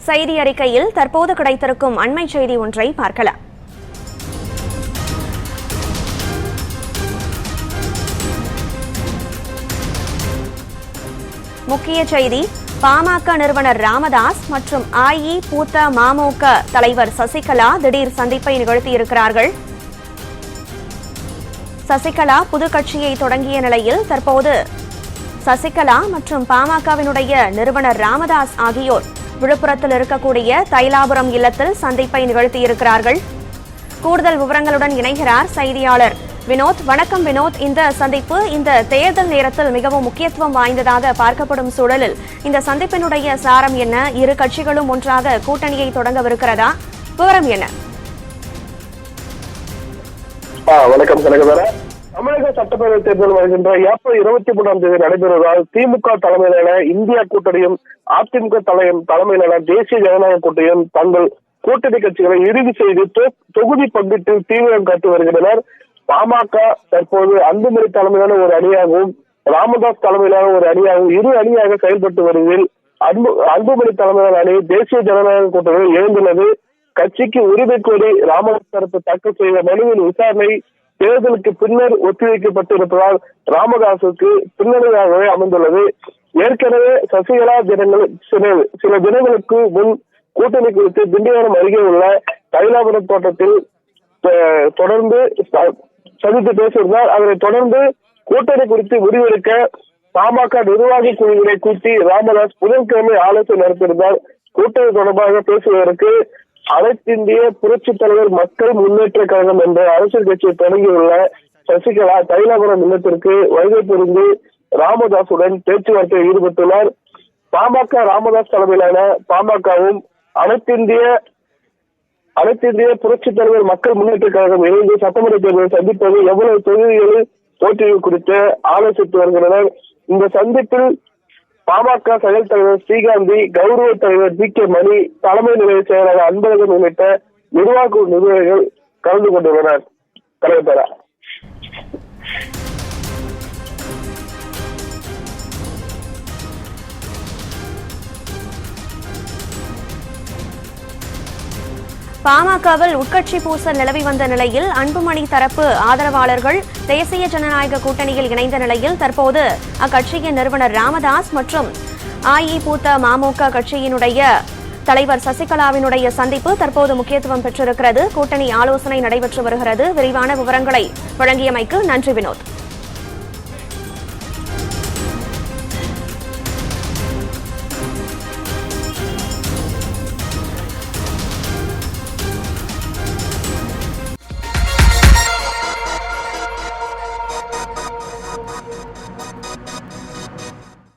செய்தி அறிக்கையில் தற்போது கிடைத்திருக்கும் அண்மை செய்தி ஒன்றை பார்க்கலாம். முக்கிய செய்தி: பாமக நிறுவனர் ராமதாஸ் மற்றும் அஇஅதிமுக தலைவர் சசிகலா திடீர் சந்திப்பை நிகழ்த்தியிருக்கிறார்கள். சசிகலா புது கட்சியை தொடங்கிய நிலையில் தற்போது சசிகலா மற்றும் பாமகவினுடைய நிறுவனர் ராமதாஸ் ஆகியோர் விழுப்புரத்தில் இருக்கக்கூடிய தைலாபுரம் இல்லத்தில் சந்திப்பை நிகழ்த்தியிருக்கிறார்கள். கூடுதல் விவரங்களுடன் இணைகிறார் செய்தியாளர் வினோத். வணக்கம் வினோத். இந்த சந்திப்பு இந்த தேர்தல் நேரத்தில் மிகவும் முக்கியத்துவம் வாய்ந்ததாக பார்க்கப்படும் சூழலில் இந்த சந்திப்பினுடைய சாரம் என்ன? இரு கட்சிகளும் ஒன்றாக கூட்டணியை தொடங்கவிருக்கிறதா? விவரம் என்ன? வணக்கம் கனகதர. தமிழக சட்டப்பேரவை தேர்தல் வருகின்ற ஏப்ரல் 23 நடைபெறுவதால் திமுக தலைமையிலான இந்தியா கூட்டணியும் அதிமுக தலைமையிலான தேசிய ஜனநாயக கூட்டணியும் தங்கள் கூட்டணி கட்சிகளை இறுதி செய்து தொகுதி பங்கீட்டில் தீவிரம் காட்டி வருகின்றனர். பாமக தற்போது அன்புமணி தலைமையிலான ஒரு அணியாகவும் ராமதாஸ் தலைமையிலான ஒரு அணியாகவும் இரு அணியாக செயல்பட்டு வருவதில் அன்புமணி தலைமையிலான அணி தேசிய ஜனநாயக கூட்டணியில் இணைந்துள்ளது. கட்சிக்கு உரிமை கோரி ராமதாஸ் தரப்பு தாக்கல் செய்த மனுவின் விசாரணை தேர்தலுக்கு பின்னர் ஒத்திவைக்கப்பட்டிருப்பதால் ராமதாசுக்கு பின்னடைவாகவே அமைந்துள்ளது. ஏற்கனவே சசிகலா சில தினங்களுக்கு முன் கூட்டணி குறித்து திண்டிவனம் அருகே உள்ள தைலாபுரம் தோட்டத்தில் தொடர்ந்து சந்தித்து பேசியிருந்தார். அதனைத் தொடர்ந்து கூட்டணி குறித்து முடிவெடுக்க பாமக நிர்வாகி குழுவினை கூட்டி ராமதாஸ் புதன்கிழமை ஆலோசனை நடத்தியிருந்தார். கூட்டணி தொடர்பாக பேசுவதற்கு அனைத்திந்திய புரட்சித் தலைவர் மக்கள் முன்னேற்ற கழகம் என்ற அரசியல் கட்சியை தொடங்கியுள்ள சசிகலா தைலாபுரம் இல்லத்திற்கு வருகை புரிந்து ராமதாசுடன் பேச்சுவார்த்தையில் ஈடுபட்டுள்ளார். பாமக ராமதாஸ் தலைமையிலான பாமகவும் அனைத்திந்திய புரட்சித் தலைவர் மக்கள் முன்னேற்ற கழகம் இணைந்து சட்டமன்ற தேர்தலை சந்திப்பது எவ்வளவு தொகுதிகளில் போட்டியை குறித்து ஆலோசித்து வருகின்றனர். இந்த சந்திப்பில் பாமக செயல் தலைவர் ஸ்ரீகாந்தி, கௌரவ தலைவர் ஜி.கே. மணி, தலைமை நிலைய செயலாளர் அன்பழகன் உள்ளிட்ட நிர்வாக நிர்வாகிகள் கலந்து கொண்டுள்ளனர். கலைப்பரா பாமகவில் உட்கட்சி பூசல் நிலவி வந்த நிலையில் அன்புமணி தரப்பு ஆதரவாளர்கள் தேசிய ஜனநாயக கூட்டணியில் இணைந்த நிலையில் தற்போது அக்கட்சியின் நிறுவனர் ராமதாஸ் மற்றும் அஇஅதிமுக கட்சியினுடைய தலைவர் சசிகலாவினுடைய சந்திப்பு தற்போது முக்கியத்துவம் பெற்றிருக்கிறது. கூட்டணி ஆலோசனை நடைபெற்று வருகிறது. விரிவான விவரங்களை வழங்கியமைக்கு நன்றி வினோத்.